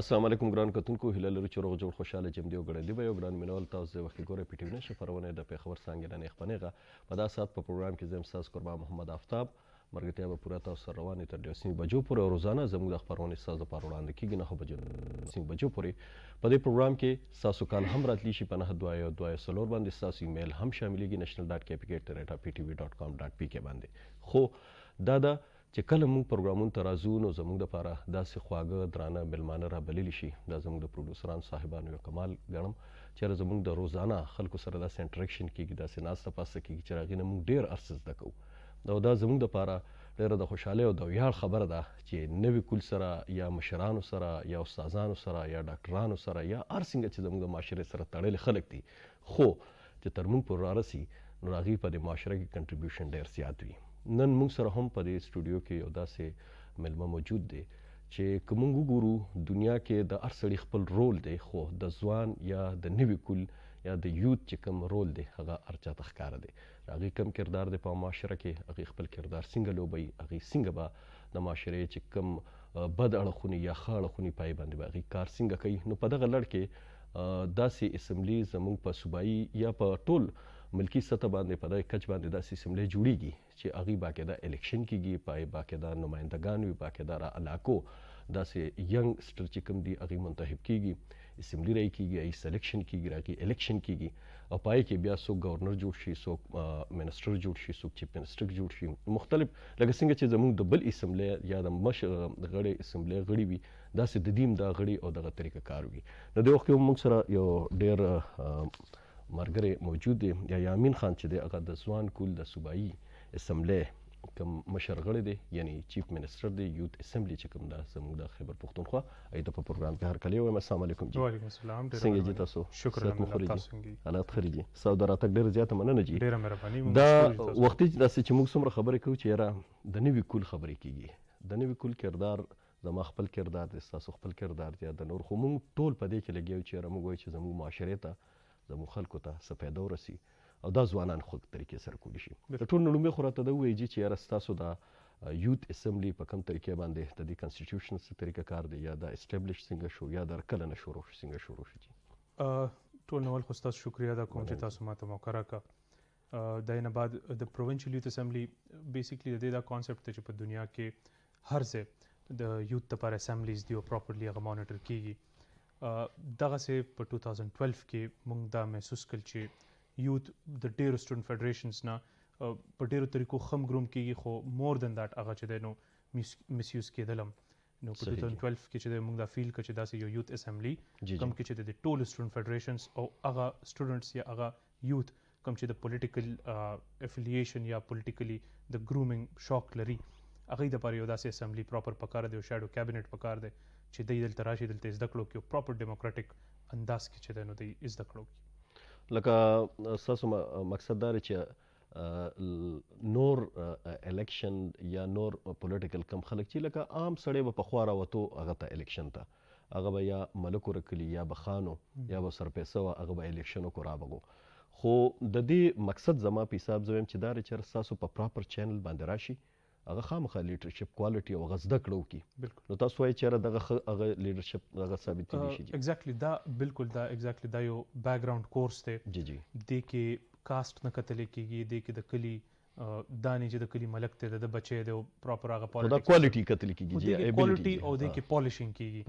السلام علیکم ګران کتونکو، هیله لرو چې روغ جوړ خوشحاله جمدي او ګړندي به یو ګران مینوال تاسو د وختي ګوره پی ټي وي نشه خپرونه د پېښور څانګې نه خپرېږي په دا ساعت په پروګرام کې زه ستاسو قربان محمد آفتاب مرګتیا به پوره تاسو سره روانې تر 9 بجو پورې او روزانه زموږ د خپرونې ستاسو لپاره وړاندې کېږي 9 بجو پورې په دې پروګرام کې ستاسو کال هم راتلی شي په 9224 باندې ستاسو ایمیل هم شاملېږي national.capitate@ptv.com.pk باندې خو دا چې کله موږ پروګرامونو ته راځو نو زموږ دپاره داسې خواږه درانه میلمانه رابللی شي. دا زموږ د پروډوسرانو صاحبانو یو کمال ګڼم چېرې زموږ د روزانه خلکو سره داسې انټریکشن کېږي، داسې ناسته پاسته کېږي چې هغې نه موږ ډېر ارڅه زده کوو. دا زموږ دپاره ډېره د خوشحالۍ او د ویاړ خبره ده چې نوي کول سره یا مشرانو سره یا استادانو سره یا ډاکټرانو سره یا هر څنګه چې زموږ د معاشرې سره تړلي خلک دي، خو چې تر موږ پورې رارسي نو هغوی په دې معاشره کې کنټریبیوشن ډېر زیات وي. نن موږ سره هم په دې سټوډیو کې یو داسې میلمه موجود دی چې که موږ وګورو دنیا کې د هر سړي خپل رول دی، خو د ځوان یا د نوي کول یا د یوت چې کوم رول دی هغه هر چاته ښکاره دی. هغې کوم کردار دی په معاشره کې، هغې خپل کردار څنګه لوبوي، هغې څنګه به د معاشرې چې کوم بد اړخونه یا ښه اړخونه پای باندې به هغې کار څنګه کوي. نو په دغه لړ کې داسې اسمبلی زموږ په صوبایي یا په ټول ملکی سطح باندې په دغه کچ باندې داسې اسمبلی جوړیږي چې هغې باقاعده الیکشن کېږي، په باقاعده نمایندګان وي، باقاعده علاقو داسې ینګسټر چې کوم دي هغې منتخب کېږي، اسمبلی رای کېږي، هغې سلیکشن کېږي، هغې الیکشن کېږي او په هغې کې بیا څوک ګورنر جوړ شي، څوک منسټر جوړ شي، څوک چیف منسټر جوړ شي، مختلف لکه څنګه چې زموږ د بل اسمبلی یا د مشر غړی اسمبلی غړي وي داسې د دې دا غړي او دغه طریقه کار وي. نو دې وخت کې موږ سره یو ډېر مرګري موجود دی یا یامین خان چې دی هغه د ځوان کول د صوبایي اسمبلی کوم مشر غړی دی یعنی چیف منسټر دی یوت اسمبلی چې کوم ده زموږ د خیبر پښتونخوا هغې ته په پروګرام کې هر کله وایم السلام علیکم جی. وعلیکم السلام. څنګه جي تاسو؟ شکر الحمدلله. تاسو څنګه حالات ښه دي؟ ستاسو د راتګ ډېره زیاته مننه جي. ډېره مهرباني. دا وختي داسې چې موږ څومره خبرې کوو چې یاره د نوي کول خبرې کېږي، د نوي کول کردار زما خپل کردار دی، ستاسو خپل کردار دی د نور، خو موږ ټول په دې کې لګیا یو چې یاره موږ وایو چې زموږ معاشرې ته زموږ خلکو ته څه فایده ورسي او دا ځوانان خود طریقې سره کولی شي. د ټول نه لومړی خو راته دا ووایي چې یاره ستاسو د یوت اسمبلی په کوم طریقې باندې د دې کنسټیټیوشن څه طریقه کار دی یا دا اسټابلیش څنګه شو یا در کله نه شروع شو، څنګه شروع شو جي؟ ټول نول خو ستاسو شکریه ادا کوم چې تاسو ماته موقع راکړه. د نه بعد د پروینشل یوت اسمبلی بیسیکلی د دې دا کانسپټ دی چې په دنیا کې هر ځای د یوت لپاره اسمبلیز دی او پراپرلی هغه مانیټر کیږي. دغسې په 2012 کې موږ دا محسوس کړل چې یوت د ډېرو سټوډنټ فیډریشنز نه په ډېرو طریقو ښه ګروم کېږي، خو مور دین دیټ هغه چې دی نو مسیوز کېدل هم. نو په 2012 کې چې دی موږ دا فیل کړه چې داسې یو یوت اسمبلی کوم کې چې د ټولو سټوډنټ فیډریشنز او هغه سټوډنټس یا هغه یوت کوم چې د پولیټیکل افیلیشن یا پولیټیکلی د ګرومینګ شوق لري هغوی دپاره یو داسې اسمبلی پراپر پکار دی او شاډو کابینټ پکار دی چې دی دلته راشي، دلته زده کړو کې پراپر ډیموکراټیک انداز کې چې دی نو دی زده کړو کې. لکه ستاسو مقصد دا دی چې نور الیکشن یا نور پولیټیکل کم خلک چې لکه عام سړی به پخوا راوتو هغه ته الیکشن ته هغه به یا ملک ورکلي یا به خانو یا به سرپیسه وه هغه به الیکشن وکړو رابغو. خو د دې مقصد زما په حساب زه وایم چې دا دی چې ستاسو په پراپر چینل باندې راشي هغه خامخا لیډرشپ کوالټي او هغه زده کړه وکړي. نو تاسو وایئ چې یاره دغه هغه لیډرشپ هغه ثابتېدی شي. ایګزیکټلی دا بالکل دا ایګزیکټلی دا یو بیک ګراوند کورس دی. جی جی. دې کې کاسټ نه کتلې کېږي، دې کې د کلي دا نه چې د کلي ملک دی د بچی دی او پراپر هغه پالیټکس دا کوالټي کتل کېږي جی کوالټي او دې کې پالشینګ کېږي.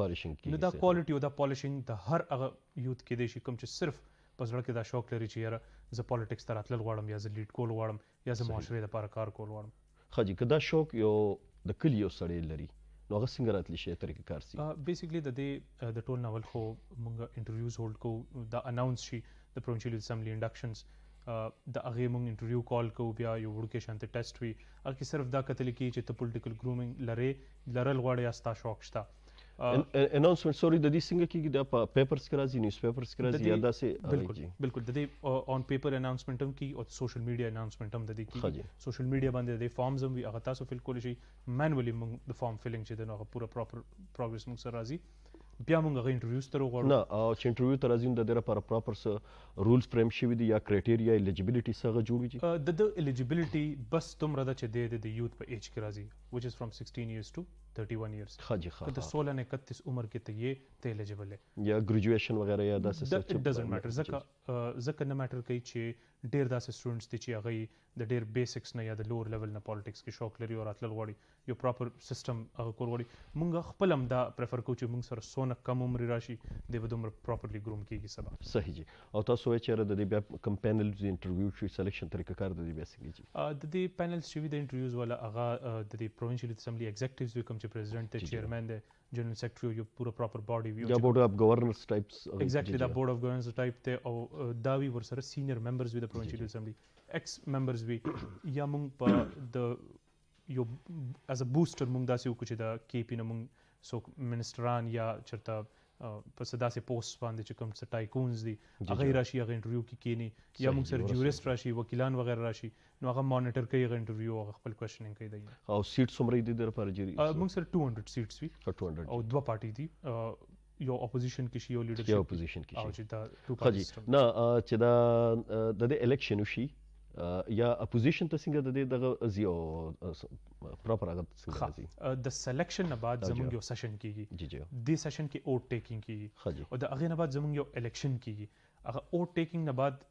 نو دا کوالټي او دا پالشینګ د هر هغه یوت کې دی شي کوم چې صرف په زړه کې دا شوق لري چې یاره زه پالیټکس ته راتلل غواړم یا زه لیډ کول غواړم یا زه معاشرې دپاره کار کول غواړم. ښه جي، که دا شوق یو د کلي یو سړی لري نو هغه څنګه راتلی شي طریقه کار سي؟ بیسیکلی د دې د ټول ناول خو موږ انټرویوز هولډ کوو، دا اناونس شي د پروینشل اسمبلی انډکشنز د هغې موږ انټرویو کال کوو، بیا یو وړوکی شانتې ټیسټ وي هغه کې صرف دا کتلی کېږي چې ته پولیټیکل ګرومینګ لرل غواړې یا ستا شوق شته. اناونسمنټ سوري د دې څنګه کېږي؟ دا په پیپرز کې راځي، نیوز پیپرز کې راځي یا داسې؟ بالکل د دې آن پیپر اناونسمنټ هم کېږي او سوشل میډیا اناونسمنټ هم د دې کېږي. سوشل میډیا باندې د دې فارمز هم وي هغه تاسو فل کولی شئ. مینولی موږ د فارم فلنګ چې دی نو هغه پوره پراپر پروګرس موږ سره راځي، بیا موږ هغه انټرویوز ته وغواړو. نه چې انټرویو ته راځي نو د دې لپاره پراپر څه رولز فریم شوي دي یا کرایټیریا ایلیجیبیلیټي څه هغه جوړ وي؟ د ایلیجیبیلیټي بس دومره ده چې د یوت په ایج کې راځي which is from 16 years to 31 years हाँ जी हाँ که د 16 نه 31 عمر کې ته یې ته eligible یې یا ګریجویشن وغیرہ یا داسې it doesn't matter ځکه نه میټر کوي چې ډیر داسې سټوډنټس دي چې هغه د ډیر بیسکس نه یا د لوور لیول نه پالیټکس کې شوق لري او راتلل غواړي یو پراپر سیستم هغه کول غواړي مونږ خپل هم دا پریفر کوو چې مونږ سره څونه کم عمر راشي دی به دومره پراپرلی ګروم کیږي سبا صحیح جی او تاسو وایئ چې د دې بیا کم پینلز انټرویو شي سلیکشن طریقه کار د دې بیا څنګه جی د دې پینلز چې وي د انټرویوز والا هغه د دې پروینشل اسمبلی ایگزیکټیوز وي کوم چې پریزیډنټ ته چیرمن دی جنرال سیکرټری یو پورا پراپر باډي وي یا بورډ اف گورنرز ټایپس ایگزیکټلی دا بورډ اف گورنرز ټایپ ته او دا وی ورسره سینیئر ممبرز وي د پروینشل اسمبلی ایکس ممبرز وي یا مونږ په د یو از ا بوستر مونږ داسې وکړو چې د کې پی نه مونږ څوک منسټران یا چېرته په څه داسې پوسټ باندې چې کوم څه ټایکونز دي هغه راشي هغه انټرویو کې کینی یا موږ سره جورست راشي وکیلان وغیرہ راشي نو هغه مانیټر کوي هغه انټرویو هغه خپل کوېشنینګ کوي دی او سیټ څومره دي در لپاره جری موږ سره 200 سیټس وي 200 او دوه پارټي دي یو اپوزیشن کې شي یو لیډرشپ یو اپوزیشن کې شي او چې دا ټو پارټي سیستم نه چې دا د الیکشن وشي یا اپوزیشن ته څنګه د دې دغه ازیو پراپر هغه څنګه راځي د سلیکشن نه بعد زموږ یو سیشن کیږي جی جی د سیشن کې اوټ ټیکینګ کیږي او د هغه نه بعد زموږ یو الیکشن کیږي هغه اوټ ټیکینګ نه بعد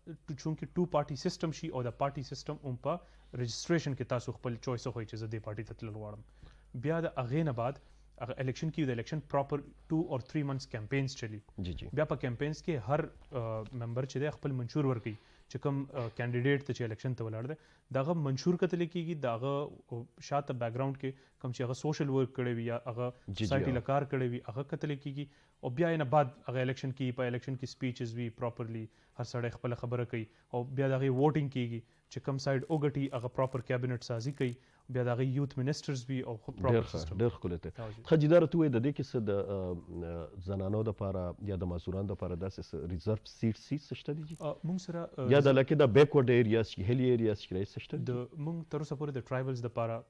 چونکه ټو پارټي سیستم شي او د پارټي سیستم هم په رجسټریشن کې تاسو خپل چويس خو چې زه د پارټي ته تلل غواړم بیا د هغه نه بعد هغه الیکشن کې د الیکشن پراپر 2 or 3 months کمپینز چلی جی جی بیا په کمپینز کې هر ممبر چې د خپل منشور ورکړي چې کوم کینډیډیټ ته چې الیکشن ته ولاړ دی دغه منشور کتل کېږي دغه شاته بیک گراوند کې کوم چې هغه سوشل ورک کړی وي یا هغه سوسایټي لکار کړی وي هغه کتل کېږي او بیا نه بعد هغه الیکشن کې په الیکشن کې سپیچز وی پراپرلی هر سړی خپل خبره کوي او بیا دغه ووټینګ کېږي چې کوم سایډ اوګټي هغه پراپر کابینټ سازي کوي بیا دغه یوث منسټرز وی او پراپر سیستم ډېر ښکلی دی خجیدار ته وایي د دې کې څه د زنانو دپاره یا د معذورانو دپاره داسې ریزرف سیټ شته دي موږ سره یا د لکه د بیکورډ ایریاز چې هیلي ایریاز کې څه شته د موږ تر اوسه پورې د ټرایبلز دپاره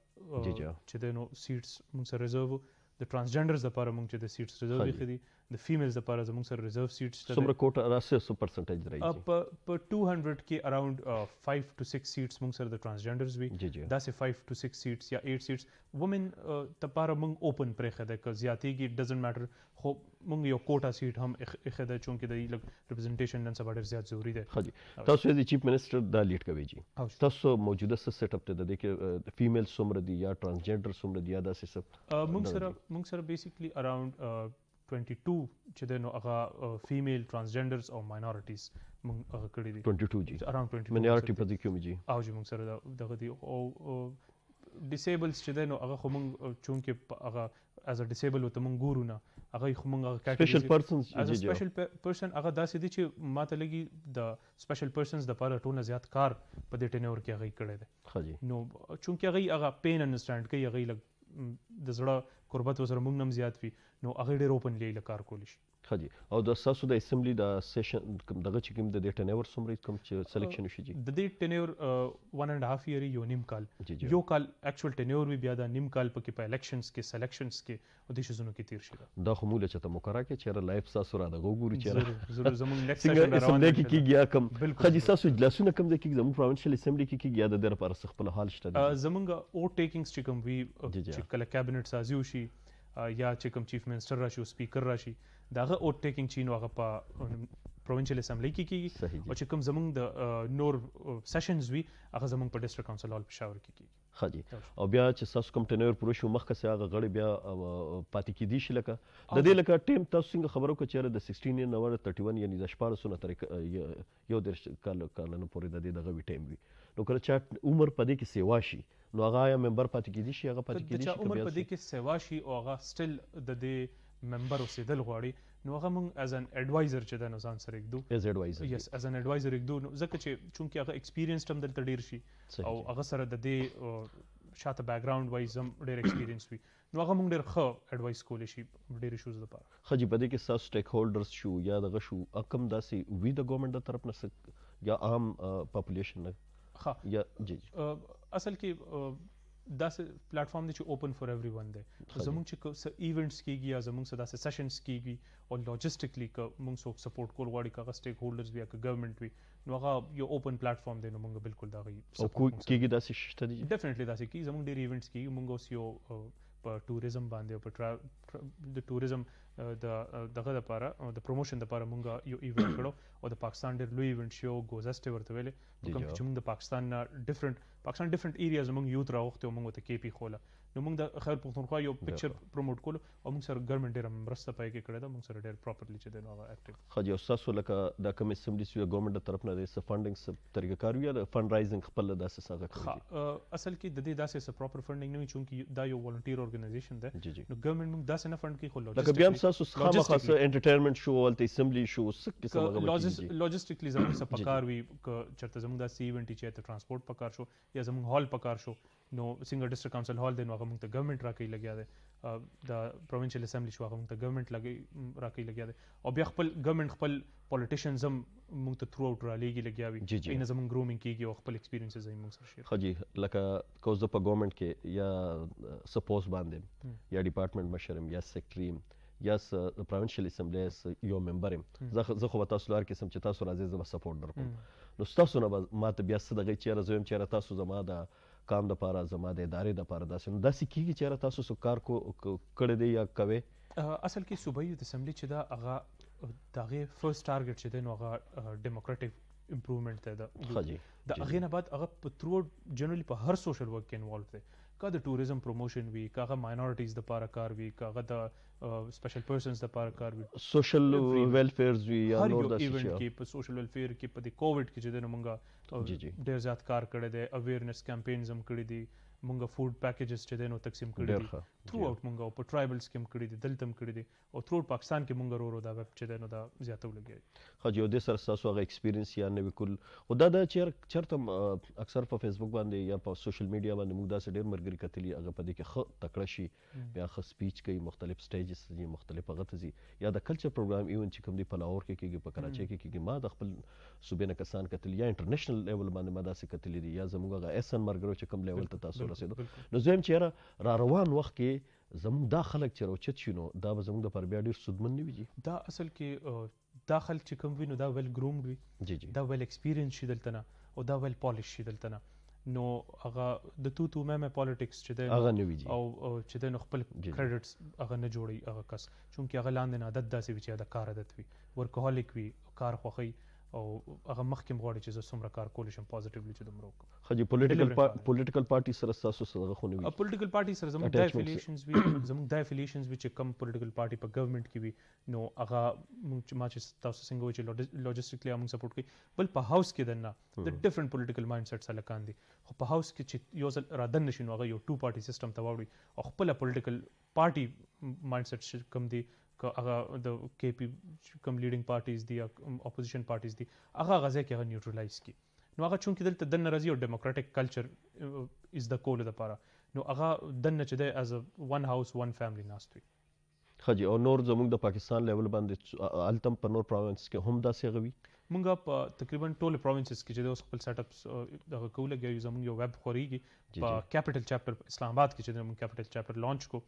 چې د نو سیټس موږ سره ریزرو د ټرانسجنډرز دپاره موږ چې د سیټس ریزرو ایښي دي د فیمیلز دپاره زموږ سره ریزرو سیټس شته څومره کوټه راسه څو پرسنټیج راځي په 200 کې اراوند 5 to 6 سیټس موږ سره د ټرانسجنډرز وي داسې 5 to 6 سیټس یا 8 سیټس وومن دپاره موږ اوپن پرېښی دی که زیاتېږي ډزنټ میټر خو موږ یو کوټه سیټ هم ایښی دی چونکې د لږ ریپرزنټیشن نن سبا ډېر زیات ضروري دی تاسو د چیف منسټر دا لیډ کوي جی تاسو موجوده څه سیټ اپ ته د دې کې فیمیل څومره دي یا ټرانسجنډر څومره دي یا داسې څه موږ سره بیسیکلی اراوند 22 چې د نو هغه فیمیل ټرانسجنډرز او ماینورټیز موږ هغه کړي دي 22 جی اراوند 22 ماینورټي په دې کې جی او چې موږ سره دغه دي او ډیسیبلز چې د نو هغه خو موږ چونکې هغه از ا ډیسیبل وته موږ ګورو نه هغه خو موږ هغه سپیشل پرسنز از ا سپیشل پرسن هغه داسې دي چې ماته لګي د سپیشل پرسنز د لپاره ټونه زیات کار په دې ټینور کې هغه کړی دی خا جی نو چونکې هغه پین انډرسټاند کوي هغه د زړه قربت وسره موږ نم زیات وي نو هغه ډېر اوپنلی له کار کولی شي ښه جی او د ستاسو د اسمبلی د سیشن دغه چې کوم د دې ټینور څومره کوم چې سلیکشن وشي جی د دې ټینور 1.5 ایئر یو نیم کال یو کال اکچوال ټینور وی بیا د نیم کال پکې په الیکشنز کې سلیکشنز کې او د شزونو کې تیر شي دا خو موږ چې ته مقرره کې چې لایف تاسو را دغه ګورو چې ضرور زموږ نیکسټ سیشن اسمبلی کې کیږي کوم خو جی تاسو اجلاسونه کوم د کې زموږ پروینشل اسمبلی کې کیږي یا د در پر خپل حال شته زموږ اوټ ټیکینګز چې کوم وی چې کله کابینټ سازي وشي یا چې کوم چیف منسټر راشي او سپیکر راشي داغه اوټ ټیکینګ چې نو هغه په پروینشل اسمبلی کې کیږي او چې کوم زموږ د نور سیشنز وي هغه زموږ په ډیسټریکټ کونسل هال پېښور کې کیږي ښه جی او بیا چې تاسو کوم ټینور پوره شو مخکې سه هغه غړي بیا پاتې کېدی شي لکه د دې لکه ټیم تاسو څنګه خبرو کو چې د 16 نه 31 یعنی د 14 نه تر یو درش کالونو پورې د دې دغه وی ټیم وي نو کله چې عمر پدې کې سیوا شي نو هغه یا ممبر پاتې کېدی شي هغه پاتې کېدی شي چې عمر پدې کې سیوا شي او هغه سټل د دې ممبر اوسېدل غواړي نو هغه موږ ایز ان ایډوایزر چې د نظام سره یکدو ایز ایډوایزر یس ایز ان ایډوایزر یکدو ځکه چې چونکې هغه ایکسپیرینس هم دلته ډیر شي او هغه سره د دې شاته بیک گراوند وایز هم ډیر ایکسپیرینس وي نو هغه موږ ډیر ښه ایډوایس کولی شي ډیر ایشوز لپاره ښه جی په دې کې تاسو سټیک هولډرز شو یا دغه شو کم داسې وي د ګورنمنټ د طرف نه یا عام پاپولیشن نه ښه یا جی اصل کې داسې پلیټفارم دی چې اوپن فار ایوری ون دی زموږ چې څه ایونټس کیږي یا زموږ څه داسې سیشنز کیږي او لاجسټیکلی که موږ څوک سپورټ کول غواړي که هغه سټیک هولډرز وي یا که ګورنمنټ وي نو هغه یو اوپن پلیټفارم دی نو موږ بالکل د هغې او کیږي داسې شته دي ډیفینیټلی داسې کیږي زموږ ډېر ایونټس کیږي موږ اوس یو په ټوریزم باندې او په د ټوریزم دغه لپاره د پروموشن لپاره مونږ یو ایونت کړو او د پاکستان ډېر لوی ایونت شو ګوزسټ ورته ویلې کوم چې مونږ د پاکستان نه ډیفرنٹ ایریاز مونږ یوت راوخته او مونږ ته کې پی خوله نو مونږ د خیر پښتونخوا یو پکچر پروموټ کولو او مونږ سره ګورنمنت ډېره مرسته پای کې کړې ده مونږ سره ډېر پراپرلی چې دی نو هغه اکټیو خو یو تاسو لکه دا کوم اسمبلی سوی ګورنمنت د طرف نه د فندینګ څه طریقه کار وی د فند رایزینګ خپل داسې څنګه کوي اصل کې د دې داسې څه پراپر فندینګ نه وي چونکې دا یو والنټیر ارګنایزیشن ده جی نو ګورنمنت موږ داسې نه فند کوي خو لکه بیا هم تاسو خامخا انټرټینمنټ شو ولته اسمبلی شو څه قسمه لوجستیکلی زموږ څه پکار وي چرته زموږ داسې ایونټ چې ته ترانسپورټ پکار شو یا زموږ هال پکار شو نو سنګل ډسټرکټ کونسل هال دی نو هغه موږ ته ګورنمنت راکوي لګیا دی د پروینشل اسمبلی شو هغه موږ ته ګورنمنت راکوي لګیا دی او بیا خپل ګورنمنت خپل پولیټیشنز هم موږ ته تھرو اوټ رالیږي لګیا وي اینه زموږ ګرومینګ کیږي او خپل ایکسپیرینسز یې موږ سره شیر خو جی لکه کوز په ګورنمنت کې یا سپوز باندې یا ډپارټمنټ مشرم یا سیکریټری یا پروینشل اسمبلی یو ممبر زه خو تاسو لار کې سم چې تاسو راځي زما سپورټ درکوم نو تاسو نه ماته بیا څه دغه چیرې زویم چیرې تاسو زما د کام د پاره زما د ادارې د پاره داسې کیږي چې تاسو سو کار کو کړی دی یا کوي اصل کې صوبایي اسمبلی چې دا هغه دغه فرست ټارګټ چې دی نو هغه ډیموکراټیک امپروومنت دی د هغې نه بعد هغه په تھرو جنرالي په هر سوشل ورک کې انوالو دی که د ټوریزم پروموشن وي که هغه ماینورټیز دپاره کار وي که هغه د سپیشل پرسنز دپاره کار وي سوشل ویلفیرز وي یا نور داسې ایونټ کې په سوشل ویلفیر کې په د کووډ کې چې دی نو مونږ ډېر زیات کار کړی دی اویرنس کمپینز هم کړي دي مونږ فوډ پیکیجز چې دی نو تقسیم کړي دي تھرو اوټ مونږ په ټرایبلز کې هم کړي دي دلته هم کړي دي او تھرو اوټ پاکستان کې مونږ ورو دا ویب چې دی نو دا زیاته ولګي خو یو د سره تاسو هغه ایکسپیرینس یا نوې کول او دا د چرته اکثر په فیسبوک باندې یا په سوشل میډیا باندې موږ داسې ډېر مرګري کتلی هغه په دې کې خ تکړه شي بیا خ سپیچ کوي مختلف سټیجز دي مختلف هغه دي یا د کلچر پروګرام ایون چې کوم دی په لاهور کې کېږي په کراچۍ کې کېږي ما د خپل صوبې نه کسان کتلی یا انټرنیشنل لیول باندې ما داسې کتلی دي یا زموږ هغه اس ان مرګرو چې کوم لیول ته تاسو رسیدو نو زم چیرې را روان وخت کې زموږ دا خلک چې راوچت شي نو دا به زموږ دپاره بیا ډېر سودمن نه وي دا اصل کې دا خلک چې کوم وي نو دا ویل ګرومډ وي دا ویل ایکسپیرینس شي دلته نه او دا ویل پالیش شي دلته نه نو هغه د تو مې پالیټکس چې دی هغه نه وي او چې دی نو خپل کریډټس هغه نه جوړي هغه کس چونکې هغه لاندې نه عادت داسې وي چې د کار عادت وي ورکهولیک وي کار خوښوي او هغه مخکې غواړي چې زه څومره کار کولی شم پازیټیولی چې دومره وکړم خو چې پولیټیکل پارټي سره ستاسو څه خو نه وي پولیټیکل پارټي سره زموږ د افیلیشنز وي زموږ د افیلیشنز وي چې کم پولیټیکل پارټي په ګورنمنت کې وي نو هغه ما چې تاسو څنګه وایي چې لوجستیکلی موږ سپورټ کوي بل په هاوس کې دننه د ډفرنٹ پولیټیکل مایند سیټس هلکان دي خو په هاوس کې چې یو ځل را دننه شي نو هغه یو ټو پارټي سیسټم ته واوړي او خپله پولیټیکل پارټي مایند سیټ کم دی هغه د کې پی کوم لیډینګ پارټیز دي یا اپوزیشن پارټیز دي هغه غځای کې هغه نیوټرلایز کی نو هغه چونکې دلته دننه راځي او ډیموکراټیک کلچر از د کولو دپاره نو هغه دننه چې دی ایز ا ون هاوس ون فیملی ناست وي ښه جي او نور زموږ د پاکستان لیول باندې هلته په نور پروینس کې هم داسې هغه وي مونږ په تقریبا ټولو پروینسز کې چې دی اوس خپل سیټ اپس دغه کوو لګیا یو زموږ یو ویب خورېږي په کیپیټل چیپټر اسلام آباد کې چې دی مونږ کیپیټل چیپټر لانچ کو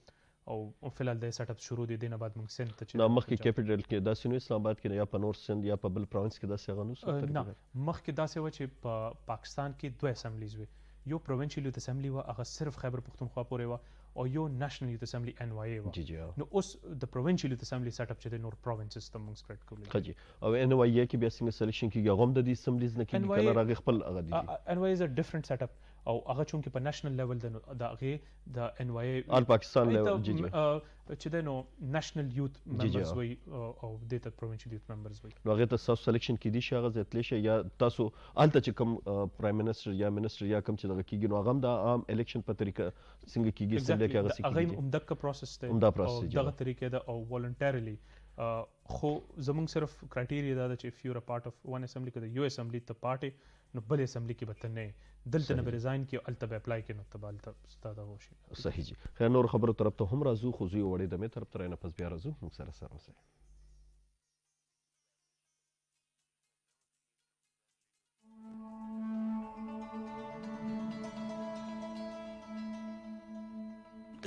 او فلحال د سیټ اپ شروع دي دینه بعد موږ سند ته چې مخکې کیپیټل کې داسې نو اسلام آباد کې یا په نور سند یا په بل پروینس کې داسې هغه نو نه مخکې داسې و چې په پاکستان کې دوه اسمبلیز وي یو پروینشل یوت اسمبلی و هغه صرف خیبر پختونخوا پورې و او یو نېشنل یوت اسمبلی ان وای و نو اوس د پروینشل یوت اسمبلی سیټ اپ چې د نور پروینسز ته موږ سپریډ کوو خجی او ان وای کې بیا څنګه سلیکشن کیږي هغه هم د دې اسمبلیز نه کیږي کنه راغی خپل هغه دي ان وای از ا ډیفرنٹ سیټ اپ او هغه چونکې په نېشنل لیول د هغه د ان وای آل پاکستان لیول جی چې د نو نېشنل یوت ممبرز وي او د ته پروینشل یوت ممبرز وي نو هغه ته تاسو سلیکشن کې دي شغه زتلی شي یا تاسو الته چې کوم پرایم منسٹر یا منسٹر یا کوم چې دغه کیږي نو هغه د عام الیکشن په طریقه څنګه کیږي څنګه کې هغه کیږي هغه دغه پروسس ته دغه طریقې ده او والنټریلی خو زمونږ صرف کرایټیریا دا ده چې if you're a part of one assembly که د یو اسمبلی ته پارټي نو بل اسمبلی کې به ته نه دلته نه به ریزاین کې الته به اپلای کې نو ته به الته ستا دا وشي صحیح جي خیر نور خبرو طرف ته هم راځو خو زه یې وړې دمې طرف ته رانه پس بیا راځو موږ سره اوسئ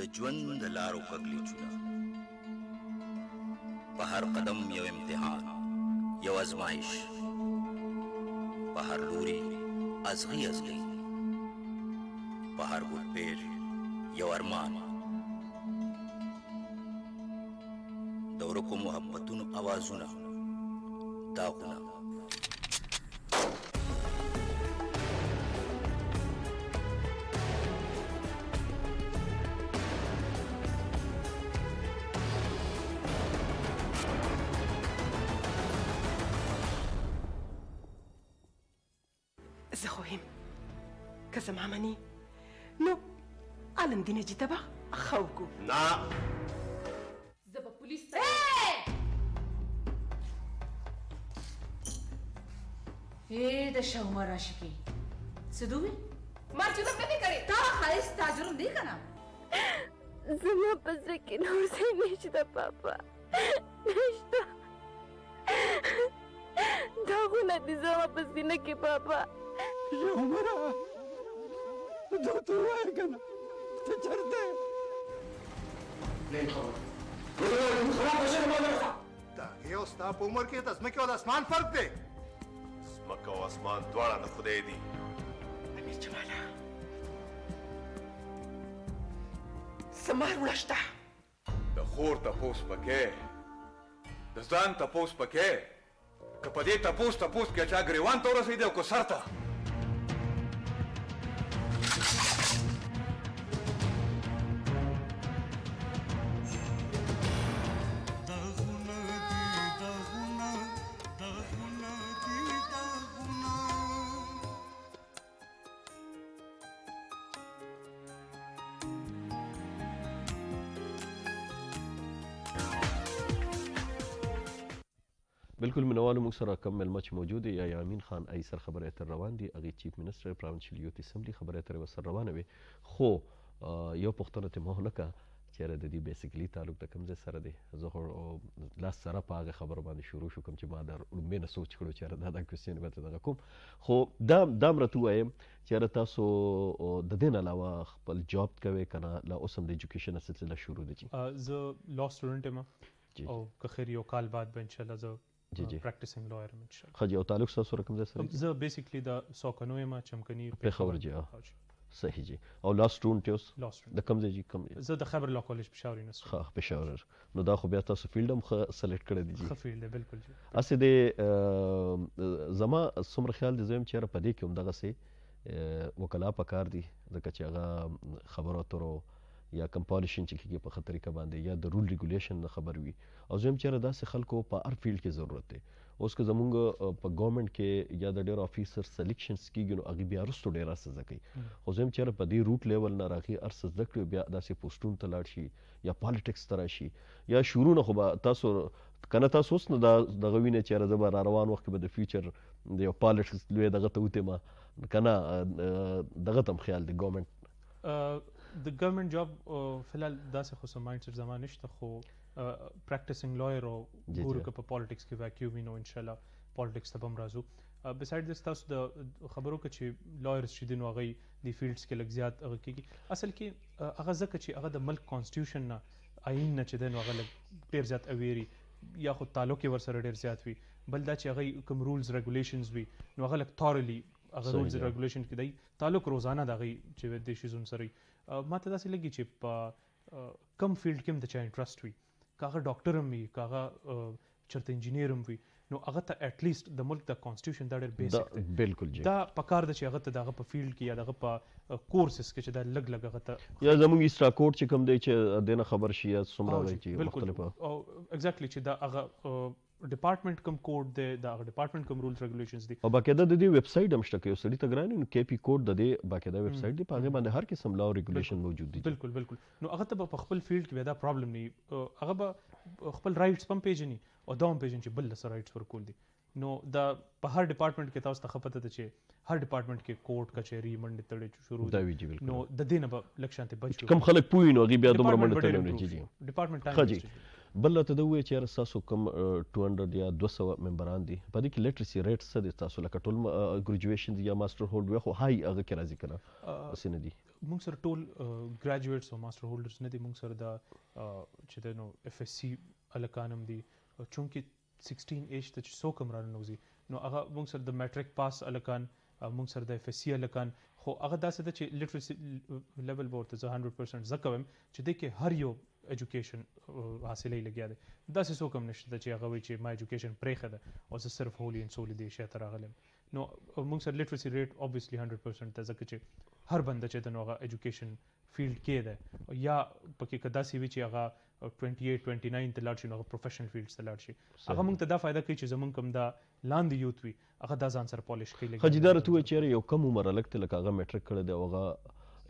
د ژوند د لارو کږلېچونه په هر قدم یو امتحان یو ازمایش په هر لوري ازغي ازغي په هر ګوټ پیر یو ارمان د ورکو محبتونو اوازونه داغونه زه خو یم که زما مني نو عالم دې نجي ته به ښه وکړو نه زه به پولیس ته د شومه راشکی څه دوی ما جرم نه دی کړی تا ښایست تا جرم دی که نه زما په زړه کې نور څه نشته پاپا نشته داغونه دي زما په سینه کې پاپا عمره دا ته ووایه که نه ته چېرته د هغې او ستا په عمر کې د ځمکې او د اسمان فرق دی ځمکه او اسمان دواړه د خدای دي امیر جماله زما وړه شته د خور تپوس پکې د ځان تپوس پکې که په دې تپوس کې چا ګریوان ته ورسېدی او که سر ته بالکل مینوالو موږ سره کم مېلمه چې موجود دی یا امین خان ایسر خبرې اترې روان دي هغې چیف منسټر پروینشل یوت اسمبلی خبرې اترې ورسره روانه وې خو یو پوښتنه ترې مه ونه کړه چېرې د دې بیسیکلي تعلق د کوم ځای سره دی زه خو لاس سره په هغه خبرو باندې شروع شو کوم چې ما د لومبۍ نه سوچ کړو چېرې دا کوېسچن به ته دغه کوم خو دا هم راته ووایم چېرې تاسو د دې نه علاوه خپل جاب کوئ که نه لا اوس هم د ایجوکیشن سلسله شروع ده چې زه لا سټوډنټ یم او که خیر یو کال بعد به انشاءالله زه جی جی پریکټیسینګ لایر یم انشاءالله ښه جي او تعلق ستاسو سره کوم ځای سره زه بیسیکلی د سوکنو یم چمکني پېښور جي صحیح جي او لا سټوډنټ یې اوس لا سټوډنټ د کوم ځای جي کوم زه د خیبر لا کالج پېښور یونیورسټي ښه پېښور نو دا خو بیا تاسو فیلډ هم ښه سلیکټ کړی دی جي ښه فیلډ دی بالکل جي هسې د زما څومره خیال دی زه یم چېرې په دې کې هم دغسې وکلا پکار دي ځکه چې هغه خبرو اترو یا کم پالیشن چې کېږي په ښه طریقه باندې یا د رول ریګولیشن نه خبر وي او زه یم چېرې داسې خلکو په هر فیلډ کې ضرورت دی اوس که زمونږ په ګورنمنټ کې یا د ډېرو افیسر سلیکشنز کېږي نو هغې بیا وروستو ډېر هر څه زده کوي خو زه یم چېرې په دې روټ لیول نه هغې هر څه زده کړي بیا داسې پوسټونو ته لاړ شي یا پالیټکس ته راشي یا شروع نه خو به تاسو که نه تاسو اوس نه دغه وینئ چېرې زه به را روان وخت کې به د فیوچر د یو پالیټکس لوی دغه ته وتېمه که نه دغه ته هم خیال دی ګورنمنټ د ګورنمنټ جاب فلحال داسې خو څه مایند سیټ زما نشته خو پریکټیسینګ لایر او ګورو که په پالیټکس کې ویکیوم وي نو انشاءالله پالیټکس ته به هم راځو بسایډ دس تاسو د خبرو که چې لایرز چې دي نو هغوی دې فیلډس کې لږ زیات هغه کېږي اصل کې هغه ځکه چې هغه د ملک کانسټیټیوشن نه آئین نه چې دی نو هغه لږ ډېر زیات اویري یا خو تعلق یې ورسره ډېر زیات وي بل دا چې هغوی کوم رولز ریګولیشنز وي نو هغه لږ تارلی هغه رولز ریګولیشن کې دی تعلق روزانه د هغوی چې دې شیزونو سره وي ما ته داسې لګي چې په کم فیلډ کې هم د چا انټرسټ وي که هغه ډاکټر هم وي که هغه چېرته انجینیر هم وي نو هغه ته ایټ لیسټ د ملک د کانسټیټیوشن دا ډېر بیسک دی بالکل جی دا پکار ده چې هغه ته دغه په فیلډ کې یا دغه په کورسز کې چې دا لږ هغه ته یا زموږ ایسټرا کوډ چې کوم دی چې دنه خبر شي یا څومره وایي چې مختلفه او ایگزیکټلی چې دا هغه ډپارټمنټ کوم کوډ دی دا هغه ډپارټمنټ کوم رولز ریګولیشنز دي او باقاعده د دې ویب سایټ هم شته که یو سړي ته ګران نو کې پی کوډ د دې باقاعده ویب سایټ دی په هغې باندې هر قسم لا ریګولیشن موجود دي بالکل بالکل نو هغه ته به په خپل فیلډ کې بیا دا پرابلم نه وي هغه به خپل رایټس هم پیژني او دا هم پیژني چې بل له رایټس ورکول دي نو دا په هر ډپارټمنټ کې تاسو ته ښه پته ده چې هر ډپارټمنټ کې کوټ کچهري منډې تړې شروع دا وي جی بالکل نو د دې نه به لږ شانتې بچ کم خلک پوهي نو هغې بیا دومره منډې تړې نه جي ډپارټمنټ ښه جي بل راته دا ووایه چې یاره ستاسو کوم 200 یا 200 ممبران دي په دې کې لیټرسي ریټ څه دی ستاسو لکه ټول ګریجویشن دي یا ماسټر هولډ وي خو هاي هغه کې راځي که نه هسې نه دي موږ سره ټول ګریجویټس او ماسټر هولډرز نه دي موږ سره د چې دی نو اف ایس سی هلکان هم دي چونکې 16 ایج ته چې څوک هم راننوځي نو هغه موږ سره د میټرک پاس هلکان موږ سره د اف ایس سی هلکان خو خو هغه داسې ده چې لټرسي لیول به ورته زه 100% زه کوم چې دی کې هر یو ایجوکیشن حاصلې لګیا دی. داسې څوک هم نشته چې هغه وایي چې ما ایجوکیشن پرېښه ده او زه صرف هولي اینډ سولي دې شی ته راغلی یم. نو موږ سره لټرسي ریټ اوبویسلی 100% ده ځکه چې هر بنده چې دی نو هغه ایجوکیشن فیلډ کې ده یا پکې که داسې وي چې هغه 28-29 ته لاړ شي نو هغه پروفیشنل فیلډس ته لاړ شي. هغه موږ ته دا فایده کوي چې زموږ کوم دا لاندې یوت وي هغه دا ځان سره پالیش کوي. حاجي دا راته ووایه چېرې یو کم عمر هلک دی لکه هغه میټرک کړی دی او هغه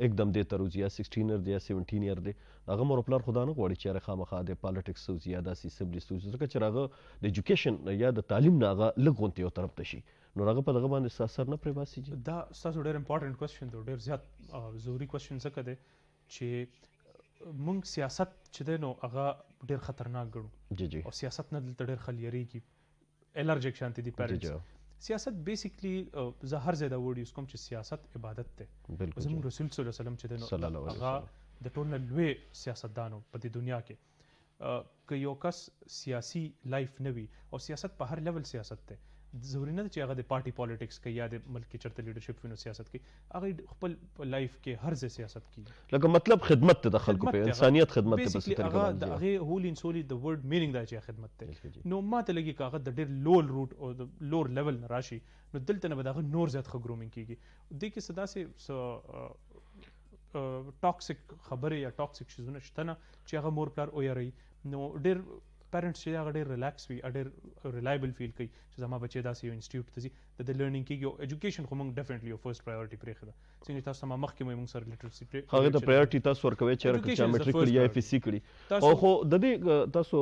एकदम دې ته روزي یا 16 ایئر دی یا 17 ایئر دی هغه مور پلار خدا نه غواړي چې هغه خامخا د پالیټکس وځي یا داسې اسمبلي ته ځکه چې هغه د ایجوکیشن یا د تعلیم نه هغه لږ غونتې یو طرف ته شي نو هغه په دغه باندې اثر نه پرې باسي. دا ستاسو ډېر امپورټنټ کوېسچن دی ډېر زیات ضروري کوېسچن ځکه دی چې موږ سیاست چې دی نو هغه ډېر خطرناک ګڼو جی جی او سیاست نه دلته ډېر خلک یریږي الرجیک شانتي دي پیرنټس. سیاست بیسیکلی زه هر ځای دا ورډ یوز کوم چې سیاست عبادت دی. زموږ رسول صلی الله علیه وسلم چې دی نو هغه د ټول نه لوی سیاستدان په دې دنیا کې که یو کس سیاسي لایف نه وي او سیاست په هر لیول سیاست دی ضروري نه ده چې هغه د پارټي پالیټکس کوي یا د ملک کې چېرته لیډرشپ وي نو سیاست کوي هغه خپل لایف کې هر ځای سیاست کوي. لکه مطلب خدمت ته د خلکو په انسانیت خدمت ته بیسیکلی هغه د هغې هول ان سولي د ورډ مینینګ دا چې خدمت دی. نو ما ته لګي که هغه د ډېر لوړ روټ او د لوړ لیول نه راشي نو دلته نه به د هغه نور زیات ښه ګرومینګ کېږي. دې کې څه داسې ټاکسیک خبرې یا ټاکسیک شیزونه شته نه چې هغه مور پلار ویروي. نو ډېر پیرنټس چې هغه ډېر ریلیکس وي ډېر ریلایبل فیل کوي چې زما بچی داسې یو انسټیټیوټ ته ځي د ده لرنینګ کېږي او ایجوکیشن خو موږ ډیفینټلی یو فرسټ پرایورټي پرېښې ده څنګه چې تاسو ته ما مخکې موږ سره لټرسي هغې ته پرایورټي تاسو ورکوئ چېرې چا میټریک کړي یا اف ایس سی کړي او خو د دې تاسو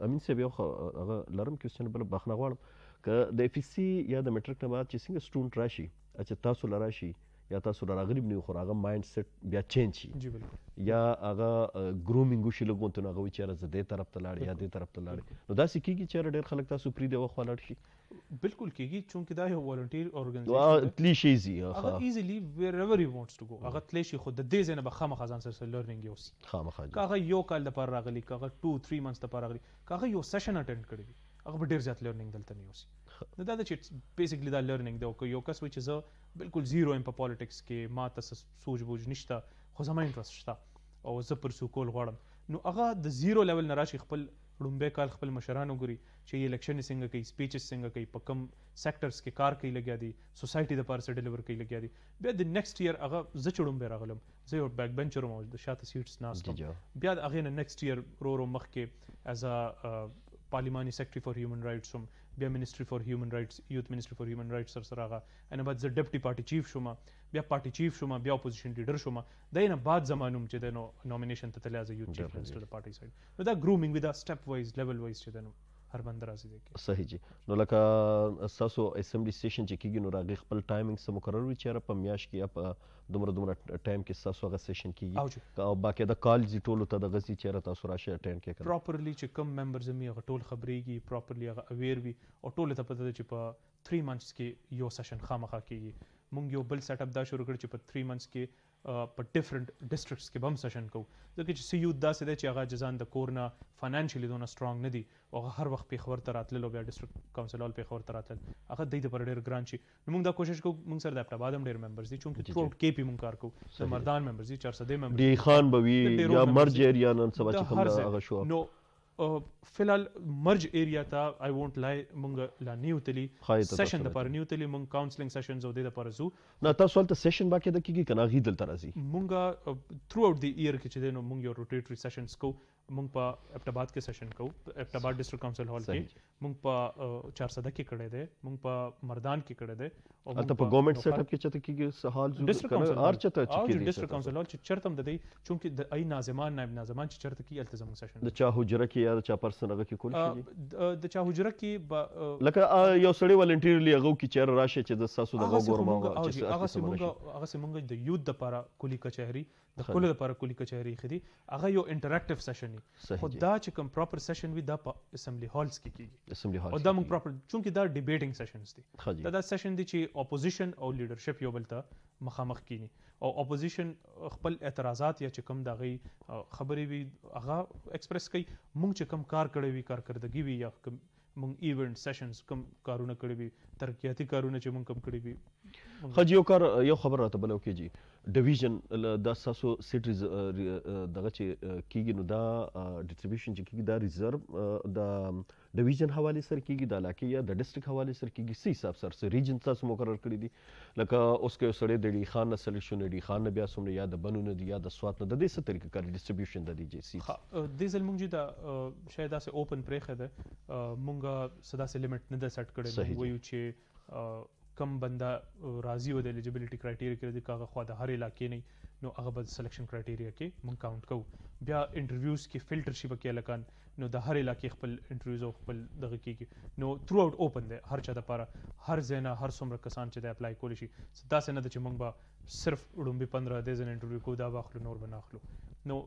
امین صاحب یو هغه لرم کوېسچن بله بخښنه غواړم که د اف ایس سی یا د میټریک نه بعد چې څنګه سټوډنټ راشي چې تاسو له راشي یا تاسو را راغلي نه یو خو هغه مایند سیټ بیا چینج شي جی بالکل یا هغه ګرومینګ وشي لږ غونته نو هغه وایي چېرې زه دې طرف ته لاړې یا دې طرف ته لاړې نو داسې کېږي چېرې ډېر خلک تاسو پرېږدي وخوا لاړ شي. بالکل کېږي چونکې دا یو والنټیر ارګنایزیشن تلی شي ایزي هغه ایزیلی ویر ایور هی وانټس ټو گو هغه تلی شي خو د دې ځای نه به خامخا ځان سره لرنینګ یوسي خامخا که هغه یو کال دپاره راغلي که هغه 2-3 منث دپاره راغلي که هغه یو سیشن اټینډ کړی وي هغه به ډېر زیات لرنینګ دلته نه یوسي. نو دا ده چې بیسیکلی دا لرنینګ دی او که یو کس وایي چې زه بالکل زیرو یم په پالیټکس کې ما ته څه سوچ بوج نشته خو زما انټرسټ شته او زه پرسو کول غواړم نو هغه د زیرو لیول نه راشي خپل لومبی کال خپل مشران وګوري چې یې الیکشن څنګه کوي سپیچز څنګه کوي په کوم سیکټرز کې کار کوي لګیا دي سوسایټي دپاره څه ډیلیور کوي لګیا دي بیا د نیکسټ ایئر هغه زه چې لومبی راغلم زه یو بیک بینچر وم د شاته سیټس ناست وم بیا د هغې نه نیکسټ ایئر ورو مخکې ایز ا پارلیماني سیکرټري فار هیومن رایټس وم بیا منسټري فار هیومن رایټس یوت منسټري فار هیومن رایټس سره راغه ان بعد زه ډیپټي پارټي چیف شوم بیا پارټي چیف شوم بیا اپوزیشن لیډر شوم د نه بعد زمانوم چې د نو نومینیشن ته تللی از یوت چیف منسټر د پارټي سایډ نو دا ګرومینګ وي دا سټپ وایز لیول وایز چې د نو هر بند راځي دی صحیح جی. نو لکه ستاسو اسمبلی سټیشن چې کېږي نو هغې خپل ټایمنګ څه مقرر وي چېرې په میاشت کې یا په دومره ټایم کې ستاسو هغه سیشن کېږي او باقاعده کال ځي ټولو ته دغه ځي چېرې تاسو راشئ اټینډ کړئ پراپرلی چې کوم ممبرز هم هغه ټول خبرېږي پراپرلی هغه اویر وي او ټولو ته پته ده چې په 3 منثس کې یو سیشن خامخا کېږي. موږ یو بل سیټ اپ دا شروع کړ چې په 3 منثس کې په ډیفرنٹ ډسټرکټس کې به هم سیشن کوو ځکه چې څه یوت داسې دی چې هغه جزان د کور نه فاینانشلی دونه سټرانګ نه دي او هغه هر وخت پېښور ته راتلل او بیا ډسټرکټ کونسل هال پېښور ته راتلل هغه دوی دپاره ډېر ګران شي. نو موږ دا کوشش کوو موږ سره د اپټاباد هم ډېر ممبرز دي چونکې تھرو آوټ کې پې موږ کار کوو د مردان ممبرز دي 400 ممبرز ډي خان به وي یا مرج ایریا نن سبا چې کوم هغه شو نو فلحال مرج ایریا ته آی وونټ لای مونږ لا نیو تلی سیشن دپاره نیو تلی مونږ کاونسلینګ سیشنز او دې دپاره ځو نه تاسو هلته سیشن باقاعده کېږي که نه هغې دلته راځي مونږ تھرو آوټ دی ایئر کې چې دی نو مونږ یو روټیټري سیشنز کوو مونږ په اپټاباد کې سیشن کوو اپټاباد ډسټرکټ کونسل هال کې مونږ په 400 کې کړی دی مونږ په مردان کې کړی دی او هلته په ګورنمنټ سیټ اپ کې چېرته کېږي هال ډسټرکټ کونسل هر چېرته چې کېږي ډسټرکټ کونسل هال چې چېرته هم د دی چونکې د ای ناظمان نایب ناظمان چې چېرته کېږي هلته زموږ سیشن د چا حجره کې یا د چا پرسن هغه کې کول شي د چا حجره کې لکه یو سړی والنټیرلی هغه کې چېرې راشي چې د ستاسو دغه ګورم هغسې مونږ د یوت دپاره کلي کچهري د کلو دپاره کلي کچهري ایښي دي هغه یو انټراکټیو سیشن وي خو دا چې کوم پراپر سیشن وي دا په اسمبلی هالز کې کېږي او دا موږ پراپر چونکې دا ډیبیټینګ سیشنز دي دا سیشن دی چې اپوزیشن او لیډرشپ یو بل ته مخامخ کینی او اپوزیشن خپل اعتراضات یا چې کوم د هغې خبرې وي هغه ایکسپریس کوي مونږ چې کوم کار کړی وي کارکردګي وي یا کوم مونږ ایونټ سیشنز کم کارونه کړي وي ترقیاتي کارونه چې مونږ کم کړي وي. حاجی یو خبر راته بل وکړي جی ډیویژن دا ساسو سیټ دغه چې کیږي نو دا ډسټریبیوشن چې کیږي دا ریزرو د ډیویژن حواله سره کیږي د علاقې یا د ډسټریکټ حواله سره کیږي سی حساب سره ریجن تاسو مقرر کړی دي لکه اوس کې سړی د ډی خان نه سلیکشن ډی خان نه بیا سمره یا د بنو نه دی یا د سوات نه د دې څه طریقه کار ډسټریبیوشن د دی جی سی د زل مونږ دا شاید اسه اوپن پرېخه ده مونږه صدا سه لیمټ نه ده سټ کړی وایو چې کم بندا راضي و د الیجیبিলিټي کرایټیریا کې د کاغه خو د هر علاقې نه نو هغه بد سلیکشن کرایټیریا کې مونږ کاونټ کوو بیا انټرویوز کې فلټر شي بکې لکان نو د هر علاقې خپل انټرویوز او خپل دغه کې نو تھرو اوټ اوپن ده هر چا د لپاره هر زینا هر څومره کسان چې د اپلای کولی شي دا څنګه د چې مونږ به صرف وړومبي 15 د ځن انټرویو کو دا واخلو نور بناخلو نو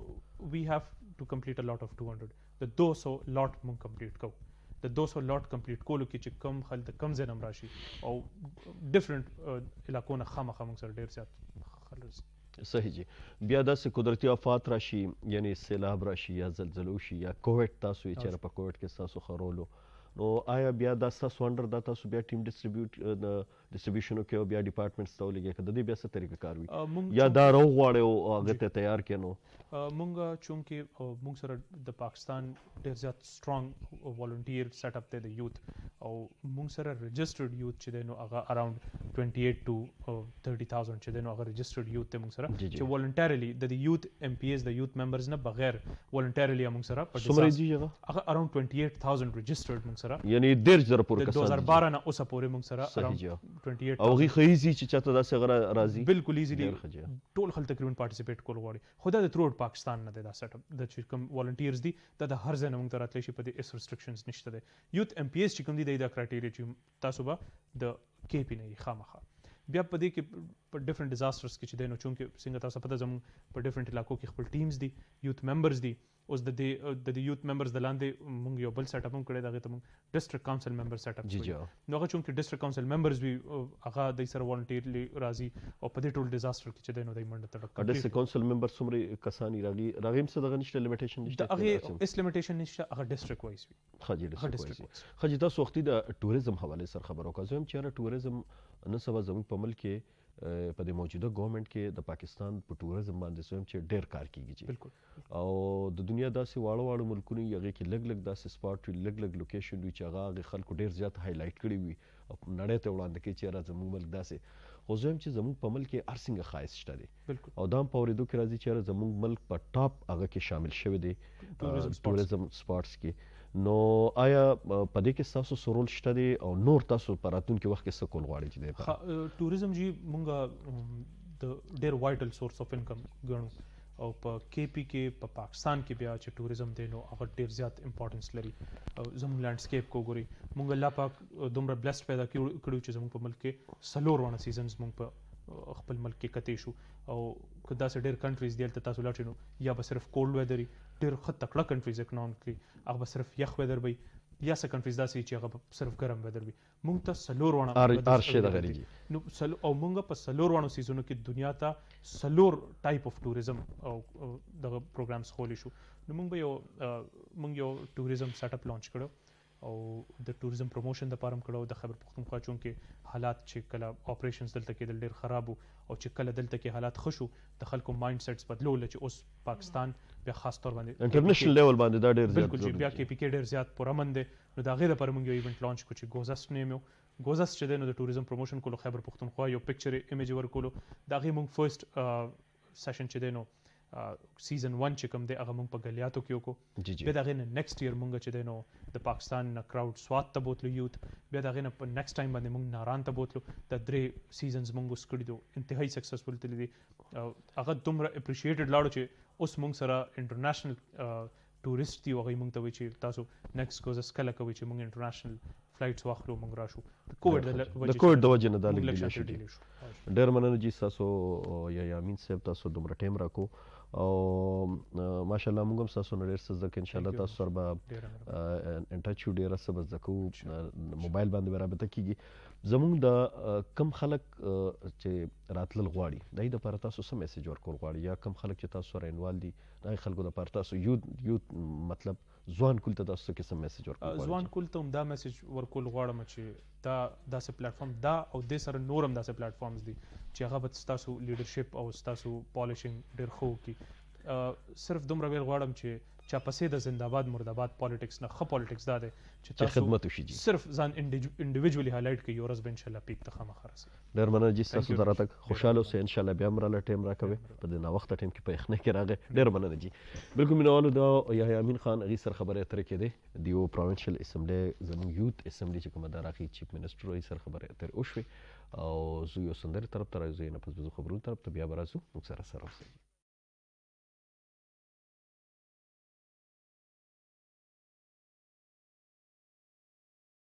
وی هاف ټو کمپلیټ ا لاټ اف 200 د 200 لاټ مونږ کمپلیټ کوو د 200 لاټ کمپلیټ کولو کې چې کم خلک کم زنم راشي او ډیفرنٹ علاقو نه خامخا موږ سره ډیر زیات خلک صحیح جی بیا داسې قدرتي آفات راشي یعنی سیلاب راشي یا زلزلو شي یا کووډ تاسو یې چېرې په کووډ کې تاسو خرولو نو آیا بیا دا تاسو انډر دا تاسو بیا ټیم ډسټریبیوشن کې او بیا ډپارټمنټس ته ولګي کده دې بیا څه طریقه کار وي یا دا رو غواړي او هغه ته تیار کینو مونږ چونکه مونږ سره د پاکستان ډیر زیات سترونګ والنټیر سیټ اپ ته د یوث او مونږ سره رجسټرډ یوث چې دی نو هغه اراوند 28 to 30,000 چې دی نو هغه رجسټرډ یوث ته مونږ سره چې والنټریلی د یوث ام پی ایس د یوث ممبرز نه بغیر والنټریلی مونږ سره په سمری دی هغه اراوند 28,000 رجسټرډ مونږ سره یعنی 1.5 پورې کسان 2012 نه اوسه پورې مونږ سره اراوند 28 او غي خيزي چې چاته داسې غره راځي بالکل ایزیلی ټول خلک تقریبا پارټیسپیټ کول غواړي خو دا د تھرو پاکستان نه دا سیټ اپ د چې کوم والنټیرز دي دا د هر ځای نه مونږ ته راتلی شي په دې اس ریسټریکشنز نشته دی یوث ام پی ایس چې کوم دي دا کرایټیریا چې تاسو به د کې پی نه خامخا بیا په دې کې په ډیفرنٹ ډیزاسترز کې چې دی نو چونکه څنګه تاسو پته زموږ په ډیفرنٹ علاقو کې خپل ټیمز دي یوث ممبرز دي اوس د یوث ممبرز د لاندې مونږ یو بل سیټ اپ هم کړی دغه ته مونږ ډسټریکټ کونسل ممبر سیټ اپ نو هغه چونکه ډسټریکټ کونسل ممبرز وی هغه د سره والنټیرلی راځي او په دې ټول ډیزاستر کې چې دی نو د منډه تړک ډسټریکټ کونسل ممبر څومره کسانی راغي څه دغه نشته لیمیټیشن نشته هغه اس لیمیټیشن نشته هغه ډسټریکټ وایز وی خاجي تاسو وختي د ټوریزم حواله سره خبرو کوم چې ټوریزم نن سبا زموږ په ملک کې په دې موجوده ګورنمنت کې د پاکستان په ټوریزم باندې سوم چې ډېر کار کیږي بالکل او د دنیا داسې واړه ملکونه یغه کې لګ داسې سپاټ لګ لوکیشن وي چې هغه خلکو ډېر زیات هایلایټ کړي وي او نړۍ ته وړاندې کوي چې راځي زموږ ملک داسې خو زم چې زموږ په ملک کې ارسنګ خایس شته دي بالکل او دا په اوریدو کې راځي چې زموږ ملک په ټاپ هغه کې شامل شوی دی ټوریزم سپاټس کې نو آیا په دې کې تاسو سرول شته دي او نور تاسو په راتلونکي وخت کې څه کول غواړئ چې دی ټوریزم جی مونږه د ډېر وایټل سورس اف انکم ګڼو او په کې پی کې په پاکستان کې بیا چې ټوریزم دی نو هغه ډېر زیات امپورټنس لري او زموږ لینډسکیپ کو ګوري مونږ الله پاک دومره بلسډ پیدا کړو چې زموږ په ملک کې سلور ونه سیزنز مونږ په خپل ملک کې کته شو او کدا سه ډېر کنټریز دی ته تاسو لاټینو یا به صرف کولډ ویدر ډېر خط تکړه کنټریز اکونومیکلی هغه به صرف یخ ویدر وي یا څه کنټریز داسې چې هغه صرف ګرم ویدر وي مونږ ته سلور ونه ارشه د غریږي نو او مونږ په سلور ونه سیزونو کې دنیا ته سلور ټایپ اف ټوریزم او دغه پروګرامز خولې شو نو مونږ یو ټوریزم سیټ اپ لانچ کړو او د ټوریزم پروموشن د پاره کړو د خبر پختونخوا چونکه حالات چې کله اپریشنز دلته کې ډېر خراب او چې کله دلته کې حالات خوشو د خلکو مایند سیټس بدلول چې اوس پاکستان بیا خاص تور باندې انټرنیشنل لیول باندې دا ډېر بالکل چې بیا کې پی کې ډېر زیات پرامن دي نو دا غیر پر موږ یو ایونت لانچ کو چې ګوزاست نیمو ګوزاست چې د ټوریزم پروموشن کولو خبر پختونخوا یو پکچر ایمیج ورکولو دا غي موږ فرست سیشن چې دی نو سیزن 1 چې کوم دی هغه موږ په غلیاتو کې وکړو بیا دا غي نیکسټ ایئر موږ چې دی نو د پاکستان نه کراود سوات ته بوتلو یوث بیا دا غي نه په نیکسټ ټایم باندې موږ ناران ته بوتلو د درې سیزنز موږ وسکړي دو انتهایی سکسسفل تللی دي هغه دومره اپریشیټډ لاړو چې اوس موږ سره انټرنیشنل ټوریست دی هغه موږ ته وی چې تاسو نیکسټ کوزس کله کوي چې موږ انټرنیشنل فلایټس واخلو موږ راشو د کووډ د وجه نه دا لګیدل شي ډېر مننه جی تاسو یا یامین صاحب تاسو دومره ټیم راکو او ماشاءالله موږ هم تاسو نه ډېر څه زده ان شاء الله تاسو سره به ان ټچ ډېر څه به زده کوو موبایل باندې رابطه کیږي زموږ د کم خلک چې راتلل غواړي د دې لپاره تاسو څه میسج ورکول غواړي یا کم خلک چې تاسو سره انوال دي د هغې خلکو لپاره تاسو یوت مطلب ځوان کول ته تاسو څه قسم میسج ورکول غواړئ؟ ځوان کول ته هم دا میسج ورکول غواړم چې دا داسې پلیټفارم دا او دې سره نور هم داسې پلیټفارمز دي چې هغه به ستاسو لیډرشپ او ستاسو پالیشنګ ډېر ښه وکړي. صرف دومره ویل غواړم چې چا پسې د زنده‌باد مرده‌باد پالیټکس نه ښه پالیټکس دا دی چې تاسو خدمت وشي جی صرف ځان انډیویجولي هایلایټ کړئ یو ورځ به انشاءالله پیک ته خامخا رسئ. ډېر مننه جی ستاسو سره راتګ خوشحاله اوسئ انشاءالله بیا هم راله ټایم راکوئ په دې ناوخته ټایم کې په یخنۍ کې راغی. ډېر مننه جی. بالکل مینوالو د یحیی امین خان هغې سره خبرې اترې کېدې د یو پروینشل اسمبلی زموږ یوت اسمبلی چې کومه ده د هغې چیف منسټر هغې سره خبرې اترې وشوې او زه یو سندرې طرف ته راځو نه پس به زه خبرونو طرف ته بیا به راځو موږ سره اوسئ.